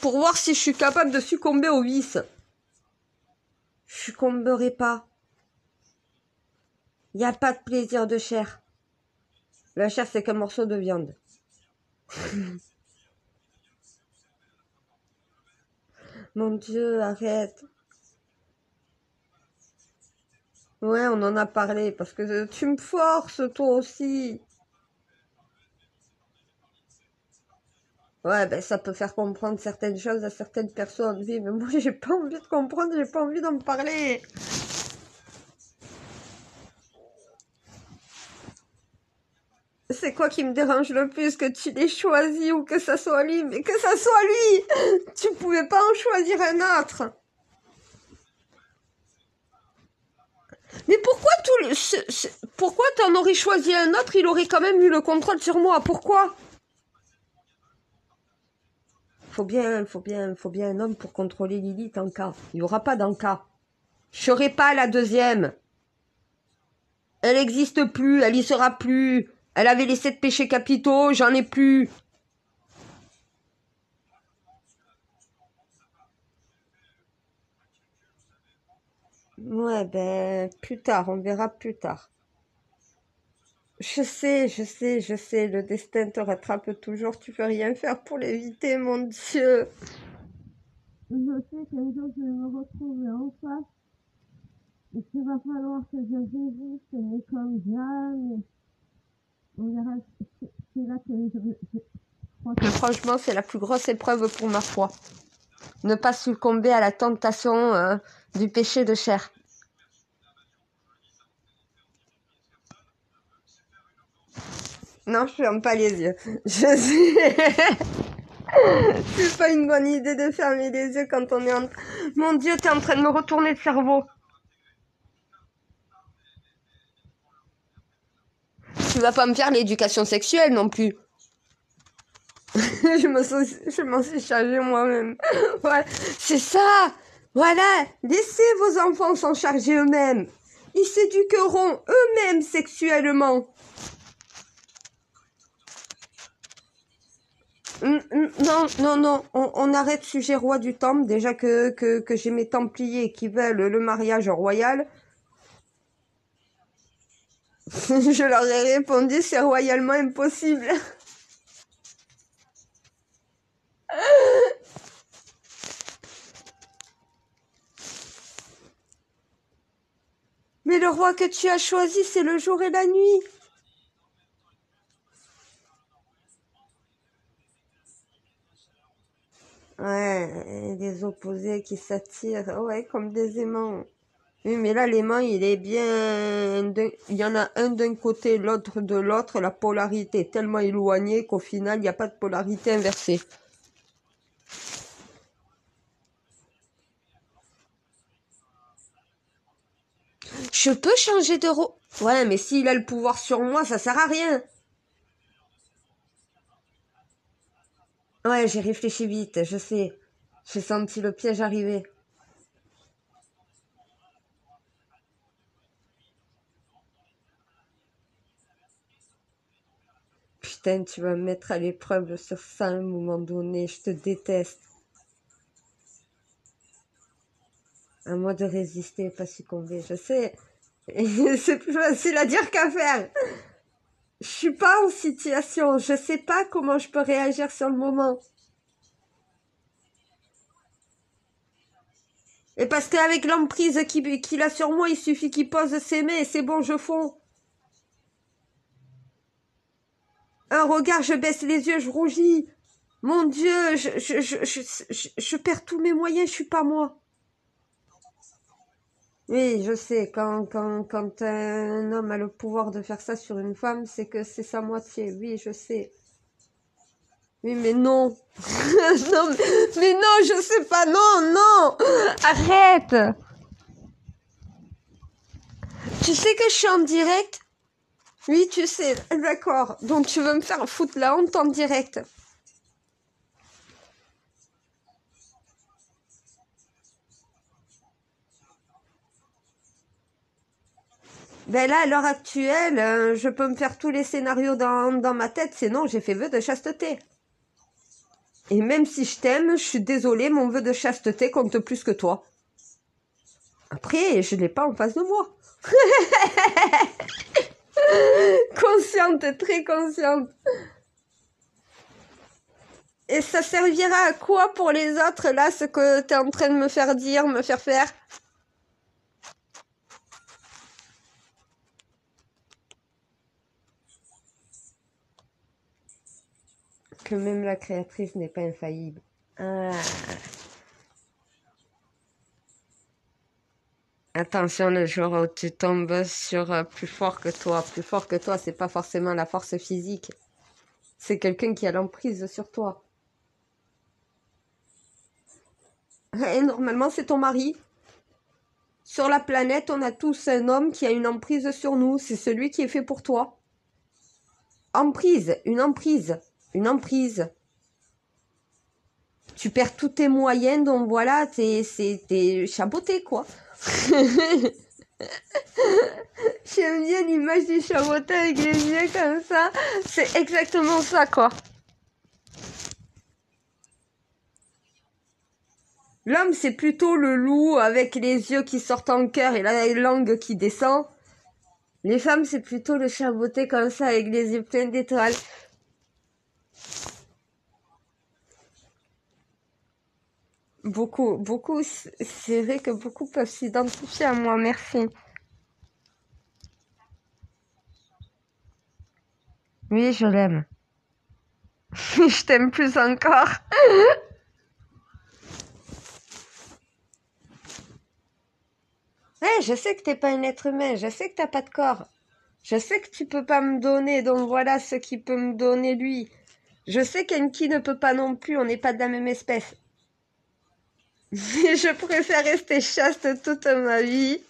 pour voir si je suis capable de succomber au vice. Je succomberai pas. Il n'y a pas de plaisir de chair. La chair, c'est qu'un morceau de viande. Mon Dieu, arrête. Ouais, on en a parlé, parce que tu me forces, toi aussi. Ouais, ben ça peut faire comprendre certaines choses à certaines personnes, oui, mais moi j'ai pas envie de comprendre, j'ai pas envie d'en parler. C'est quoi qui me dérange le plus, que tu l'aies choisi ou que ça soit lui? Mais que ça soit lui! Tu pouvais pas en choisir un autre. Mais pourquoi pourquoi t'en aurais choisi un autre, il aurait quand même eu le contrôle sur moi? Pourquoi? Faut bien un homme pour contrôler Lilith en cas. Il y aura pas d'en cas. Je serai pas la deuxième. Elle n'existe plus, elle y sera plus. Elle avait les 7 péchés capitaux, j'en ai plus. Ouais, ben, plus tard, on verra plus tard. Je sais, le destin te rattrape toujours, tu peux rien faire pour l'éviter, mon Dieu. Je sais qu'un jour je vais me retrouver en face, et qu'il va falloir que je résiste, mais comme jamais. On verra, c'est là que je crois que franchement, c'est la plus grosse épreuve pour ma foi. Ne pas succomber à la tentation du péché de chair. Non, je ferme pas les yeux. Je sais. C'est pas une bonne idée de fermer les yeux quand on est en... Mon Dieu, t'es en train de me retourner le cerveau. Tu vas pas me faire l'éducation sexuelle non plus. je m'en suis chargée moi-même. Ouais, c'est ça. Voilà, laissez vos enfants s'en charger eux-mêmes. Ils s'éduqueront eux-mêmes sexuellement. Non, on arrête sujet roi du temple. Déjà que j'ai mes templiers qui veulent le mariage royal. Je leur ai répondu, c'est royalement impossible. Mais le roi que tu as choisi, c'est le jour et la nuit. Ouais, des opposés qui s'attirent, ouais, comme des aimants. Oui, mais là, l'aimant, il est bien... Il y en a un d'un côté, l'autre de l'autre. La polarité est tellement éloignée qu'au final, il n'y a pas de polarité inversée. Je peux changer de rôle. Ouais, mais s'il a le pouvoir sur moi, ça sert à rien. Ouais, j'ai réfléchi vite, je sais. J'ai senti le piège arriver. Putain, tu vas me mettre à l'épreuve sur ça à un moment donné. Je te déteste. À moi de résister, pas succomber. Je sais. C'est plus facile à dire qu'à faire. Je suis pas en situation. Je sais pas comment je peux réagir sur le moment. Et parce qu'avec l'emprise qu'il a sur moi, il suffit qu'il pose ses mains et c'est bon, je fonds. Un regard, je baisse les yeux, je rougis. Mon Dieu, je perds tous mes moyens, je suis pas moi. Oui, je sais, quand un homme a le pouvoir de faire ça sur une femme, c'est que c'est sa moitié. Oui, je sais. Oui, mais non. Non, mais non, je sais pas. Non, non. Arrête. Tu sais que je suis en direct? Oui, tu sais. D'accord. Donc tu veux me faire foutre la honte en direct. Ben là, à l'heure actuelle, je peux me faire tous les scénarios dans ma tête. C'est non, j'ai fait vœu de chasteté. Et même si je t'aime, je suis désolée, mon vœu de chasteté compte plus que toi. Après, je l'ai pas en face de moi. Consciente, très consciente. Et ça servira à quoi pour les autres, là, ce que t'es en train de me faire dire, me faire faire? Que même la créatrice n'est pas infaillible. Ah. Attention, le jour où tu tombes sur plus fort que toi. Plus fort que toi, c'est pas forcément la force physique. C'est quelqu'un qui a l'emprise sur toi. Et normalement, c'est ton mari. Sur la planète, on a tous un homme qui a une emprise sur nous. C'est celui qui est fait pour toi. Emprise, une emprise, une emprise. Tu perds tous tes moyens, donc voilà, t'es chaboté, quoi. J'aime bien l'image du chaboté avec les yeux comme ça. C'est exactement ça, quoi. L'homme, c'est plutôt le loup avec les yeux qui sortent en cœur et la langue qui descend. Les femmes, c'est plutôt le chaboté comme ça avec les yeux pleins d'étoiles. Beaucoup, c'est vrai que beaucoup peuvent s'identifier à moi, merci. Oui, je l'aime. Je t'aime plus encore. Ouais, je sais que t'es pas un être humain, je sais que t'as pas de corps. Je sais que tu peux pas me donner, donc voilà ce qui peut me donner lui. Je sais qu'Enki ne peut pas non plus, on n'est pas de la même espèce. Mais je préfère rester chaste toute ma vie.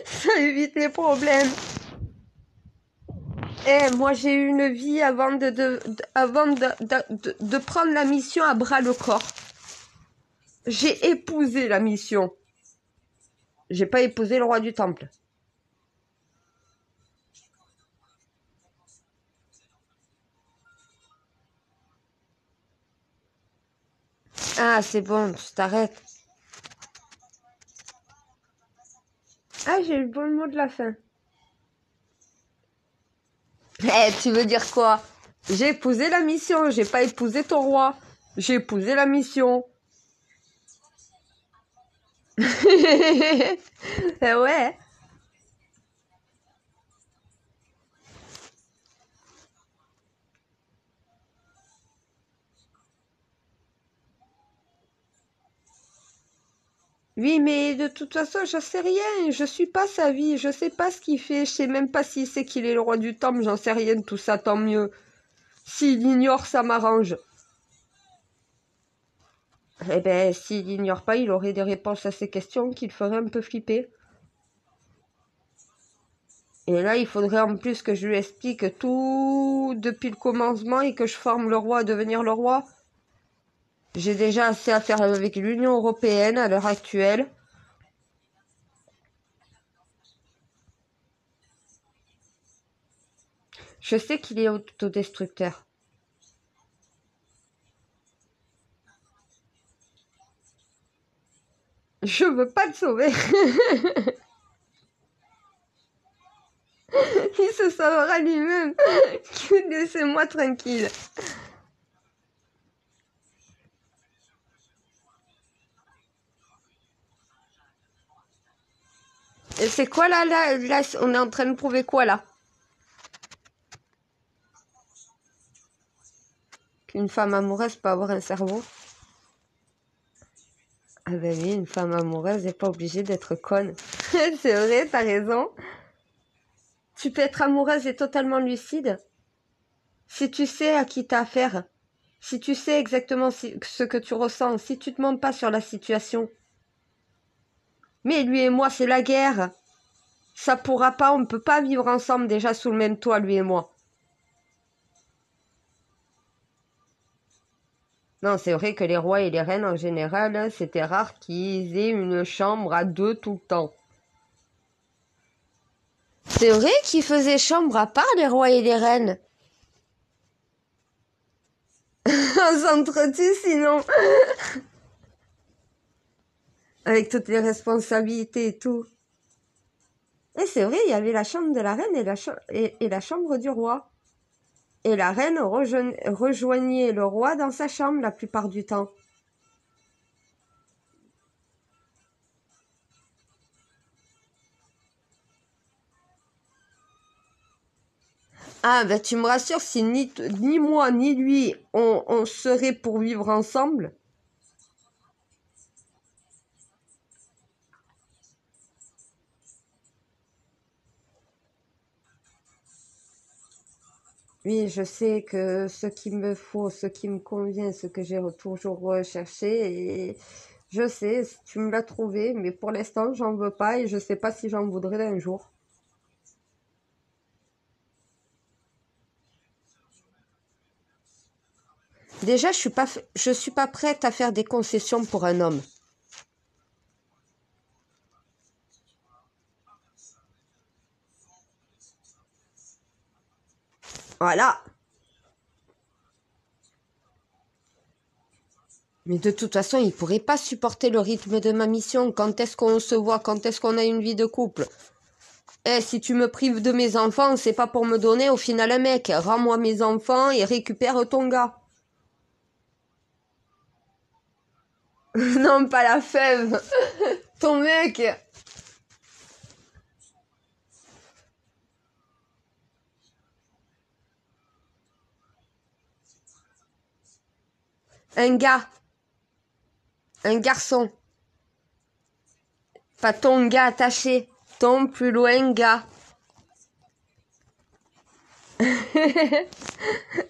Ça évite les problèmes. Eh, moi j'ai eu une vie avant de prendre la mission à bras le corps. J'ai épousé la mission. J'ai pas épousé le roi du temple. Ah, c'est bon, tu t'arrêtes. Ah, j'ai eu le bon mot de la fin. Eh, tu veux dire quoi? J'ai épousé la mission, j'ai pas épousé ton roi. J'ai épousé la mission. Eh ouais. Oui, mais de toute façon, je sais rien. Je suis pas sa vie. Je sais pas ce qu'il fait. Je sais même pas s'il sait qu'il est le roi du temple. J'en sais rien de tout ça, tant mieux. S'il ignore, ça m'arrange. Eh ben, s'il ignore pas, il aurait des réponses à ces questions qui le feraient un peu flipper. Et là, il faudrait en plus que je lui explique tout depuis le commencement et que je forme le roi à devenir le roi. J'ai déjà assez à faire avec l'Union européenne à l'heure actuelle. Je sais qu'il est autodestructeur. Je veux pas le sauver. Il se sauvera lui-même. Laissez-moi tranquille. Et c'est quoi là, on est en train de prouver quoi là? Qu'une femme amoureuse peut avoir un cerveau? Ah ben oui, une femme amoureuse n'est pas obligée d'être conne. C'est vrai, t'as raison. Tu peux être amoureuse et totalement lucide. Si tu sais à qui t'as affaire, si tu sais exactement ce que tu ressens, si tu te mens pas sur la situation. Mais lui et moi, c'est la guerre. Ça pourra pas, on ne peut pas vivre ensemble déjà sous le même toit, lui et moi. Non, c'est vrai que les rois et les reines, en général, c'était rare qu'ils aient une chambre à deux tout le temps. C'est vrai qu'ils faisaient chambre à part, les rois et les reines. On s'entretue sinon. Avec toutes les responsabilités et tout. Et c'est vrai, il y avait la chambre de la reine et la chambre du roi. Et la reine rejoignait le roi dans sa chambre la plupart du temps. Ah, ben tu me rassures, si ni moi ni lui, on serait pour vivre ensemble. Oui, je sais que ce qu'il me faut, ce qui me convient, ce que j'ai toujours recherché, et je sais, tu me l'as trouvé, mais pour l'instant, j'en veux pas et je sais pas si j'en voudrais un jour. Déjà, je suis pas prête à faire des concessions pour un homme. Voilà. Mais de toute façon, il pourrait pas supporter le rythme de ma mission. Quand est-ce qu'on se voit? Quand est-ce qu'on a une vie de couple? Eh, si tu me prives de mes enfants, c'est pas pour me donner au final un mec. Rends-moi mes enfants et récupère ton gars. Non, pas la fève. Ton mec. Un gars. Un garçon. Pas ton gars attaché. Ton plus loin gars.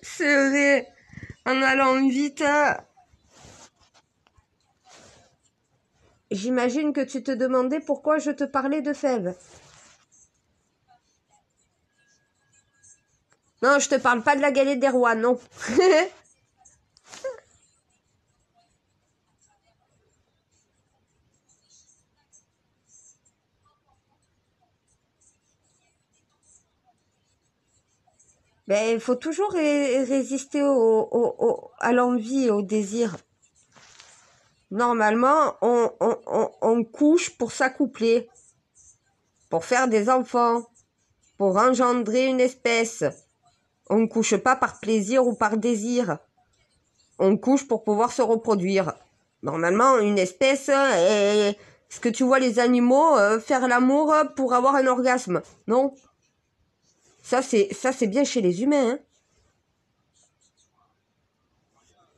C'est vrai. En allant vite. J'imagine que tu te demandais pourquoi je te parlais de fève. Non, je te parle pas de la galette des rois, non. Ben, il faut toujours résister à l'envie, au désir. Normalement, on couche pour s'accoupler, pour faire des enfants, pour engendrer une espèce. On ne couche pas par plaisir ou par désir. On couche pour pouvoir se reproduire. Normalement, une espèce, est-ce que tu vois les animaux faire l'amour pour avoir un orgasme? Non. Ça, c'est bien chez les humains. Hein.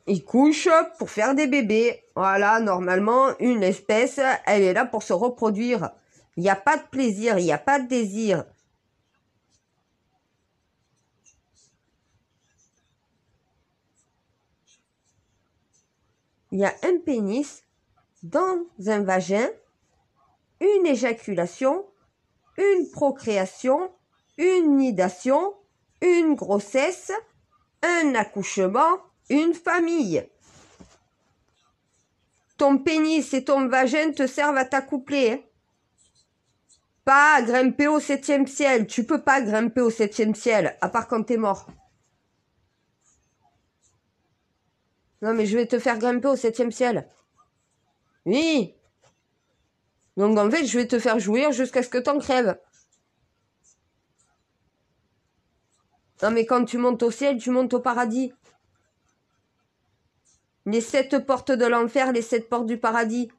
Ils couchent pour faire des bébés. Voilà, normalement, une espèce, elle est là pour se reproduire. Il n'y a pas de plaisir, il n'y a pas de désir. Il y a un pénis dans un vagin, une éjaculation, une procréation une nidation, une grossesse, un accouchement, une famille. Ton pénis et ton vagin te servent à t'accoupler. Hein. Pas à grimper au 7e ciel. Tu peux pas grimper au 7e ciel, à part quand t'es mort. Non, mais je vais te faire grimper au 7e ciel. Oui. Donc, en fait, je vais te faire jouir jusqu'à ce que t'en crèves. Non, mais quand tu montes au ciel, tu montes au paradis. Les 7 portes de l'enfer, les 7 portes du paradis.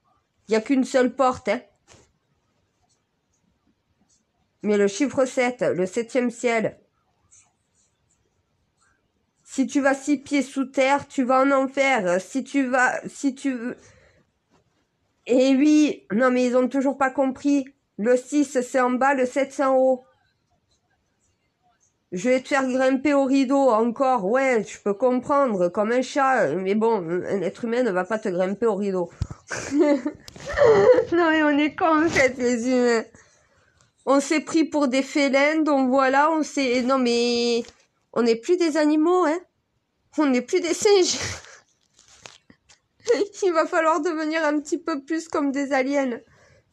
Il n'y a qu'une seule porte, hein. Mais le chiffre 7, le 7e ciel. Si tu vas 6 pieds sous terre, tu vas en enfer. Si tu veux... Et oui, non mais ils ont toujours pas compris. Le 6 c'est en bas, le 7 c'est en haut. Je vais te faire grimper au rideau encore. Ouais, je peux comprendre, comme un chat. Mais bon, un être humain ne va pas te grimper au rideau. Non mais on est cons en fait, les humains. On s'est pris pour des félins, donc voilà, on s'est... Non mais... On n'est plus des animaux, hein. On n'est plus des singes. Il va falloir devenir un petit peu plus comme des aliens.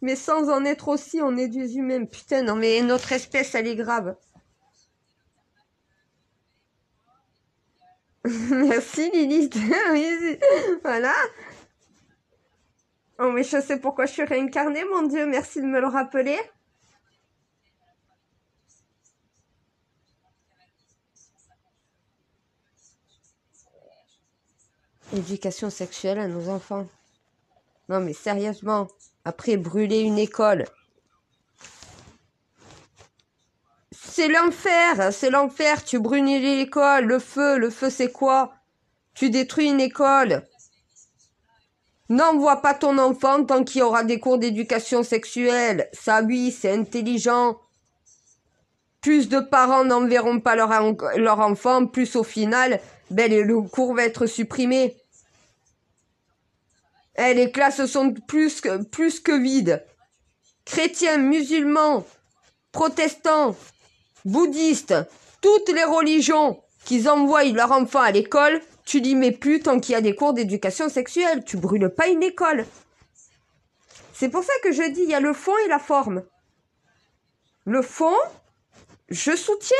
Mais sans en être aussi, on est des humains. Putain, non mais notre espèce, elle est grave. Merci Lilith. Oui, voilà. Oh mais je sais pourquoi je suis réincarnée, mon Dieu. Merci de me le rappeler. Éducation sexuelle à nos enfants. Non mais sérieusement. Après, brûler une école. C'est l'enfer, c'est l'enfer. Tu brûles l'école, le feu c'est quoi? Tu détruis une école. N'envoie pas ton enfant tant qu'il y aura des cours d'éducation sexuelle. Ça, oui, c'est intelligent. Plus de parents n'enverront pas leur enfant, plus au final, ben, le cours va être supprimé. Eh, les classes sont plus que vides. Chrétiens, musulmans, protestants, bouddhistes, toutes les religions qu'ils envoient leurs enfants à l'école, tu n'y mets plus tant qu'il y a des cours d'éducation sexuelle. Tu brûles pas une école. C'est pour ça que je dis, il y a le fond et la forme. Le fond, je soutiens.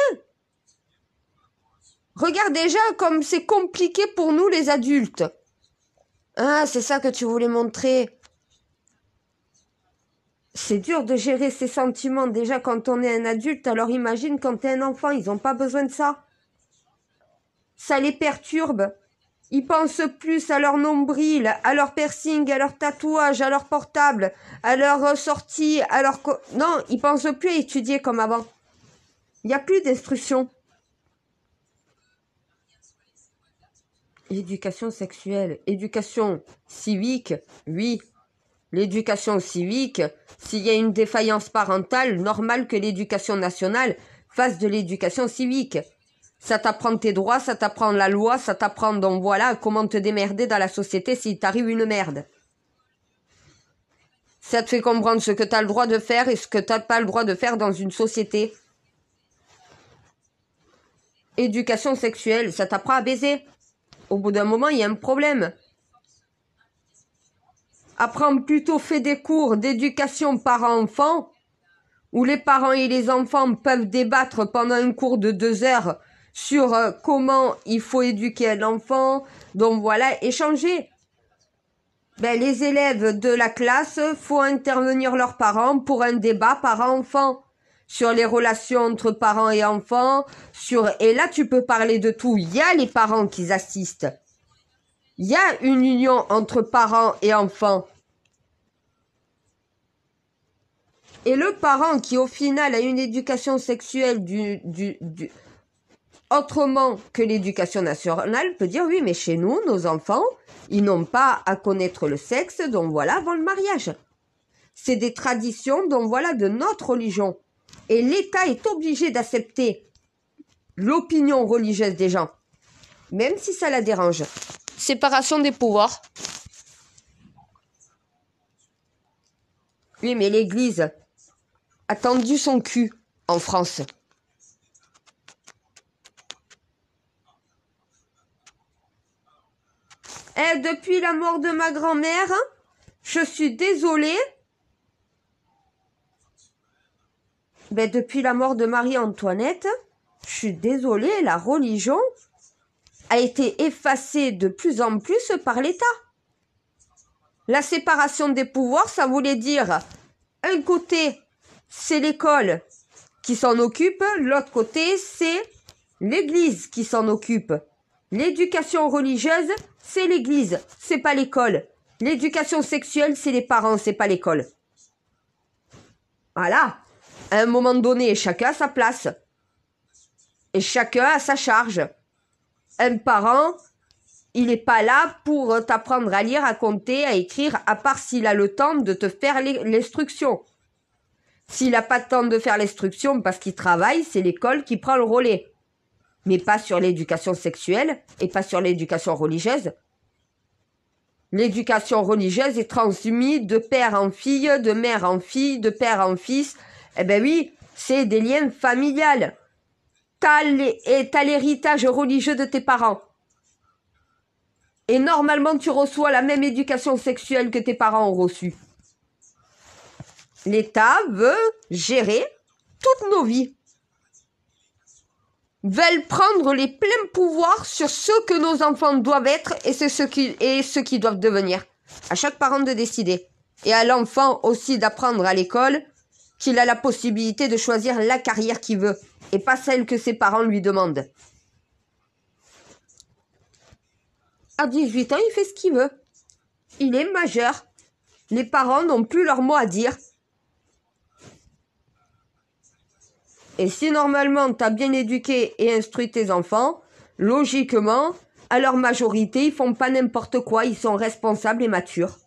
Regarde déjà comme c'est compliqué pour nous les adultes. Ah, c'est ça que tu voulais montrer. C'est dur de gérer ses sentiments déjà quand on est un adulte, alors imagine quand t'es un enfant, ils n'ont pas besoin de ça. Ça les perturbe. Ils pensent plus à leur nombril, à leur piercing, à leur tatouage, à leur portable, à leur sortie, à leur... Non, ils pensent plus à étudier comme avant. Il n'y a plus d'instruction. Éducation sexuelle, éducation civique, oui. L'éducation civique, s'il y a une défaillance parentale, normal que l'éducation nationale fasse de l'éducation civique. Ça t'apprend tes droits, ça t'apprend la loi, ça t'apprend donc voilà comment te démerder dans la société s'il t'arrive une merde. Ça te fait comprendre ce que tu as le droit de faire et ce que tu n'as pas le droit de faire dans une société. Éducation sexuelle, ça t'apprend à baiser. Au bout d'un moment, il y a un problème. Apprends plutôt fait des cours d'éducation parent-enfant où les parents et les enfants peuvent débattre pendant un cours de 2 heures sur comment il faut éduquer un enfant. Donc voilà, échanger. Ben, les élèves de la classe, faut intervenir leurs parents pour un débat parent-enfant sur les relations entre parents et enfants. Et là, tu peux parler de tout. Il y a les parents qui assistent. Il y a une union entre parents et enfants. Et le parent qui, au final, a une éducation sexuelle autrement que l'éducation nationale peut dire, oui, mais chez nous, nos enfants, ils n'ont pas à connaître le sexe, donc voilà, avant le mariage. C'est des traditions, donc voilà, de notre religion. Et l'État est obligé d'accepter l'opinion religieuse des gens, même si ça la dérange. Séparation des pouvoirs. Oui, mais l'Église a tendu son cul en France. Ben, depuis la mort de ma grand-mère, je suis désolée. Ben, depuis la mort de Marie-Antoinette, je suis désolée, la religion a été effacée de plus en plus par l'État. La séparation des pouvoirs, ça voulait dire, un côté, c'est l'école qui s'en occupe, l'autre côté, c'est l'Église qui s'en occupe. L'éducation religieuse, c'est l'Église, c'est pas l'école. L'éducation sexuelle, c'est les parents, c'est pas l'école. Voilà. À un moment donné, chacun a sa place. Et chacun a sa charge. Un parent, il n'est pas là pour t'apprendre à lire, à compter, à écrire, à part s'il a le temps de te faire l'instruction. S'il n'a pas le temps de faire l'instruction parce qu'il travaille, c'est l'école qui prend le relais. Mais pas sur l'éducation sexuelle et pas sur l'éducation religieuse. L'éducation religieuse est transmise de père en fille, de mère en fille, de père en fils. Eh ben oui, c'est des liens familiales. T'as l'héritage religieux de tes parents. Et normalement, tu reçois la même éducation sexuelle que tes parents ont reçue. L'État veut gérer toutes nos vies. Veulent prendre les pleins pouvoirs sur ce que nos enfants doivent être et ce qu'ils doivent devenir. À chaque parent de décider. Et à l'enfant aussi d'apprendre à l'école qu'il a la possibilité de choisir la carrière qu'il veut et pas celle que ses parents lui demandent. À 18 ans, il fait ce qu'il veut. Il est majeur. Les parents n'ont plus leur mot à dire. Et si normalement tu as bien éduqué et instruit tes enfants, logiquement, à leur majorité, ils font pas n'importe quoi, ils sont responsables et matures.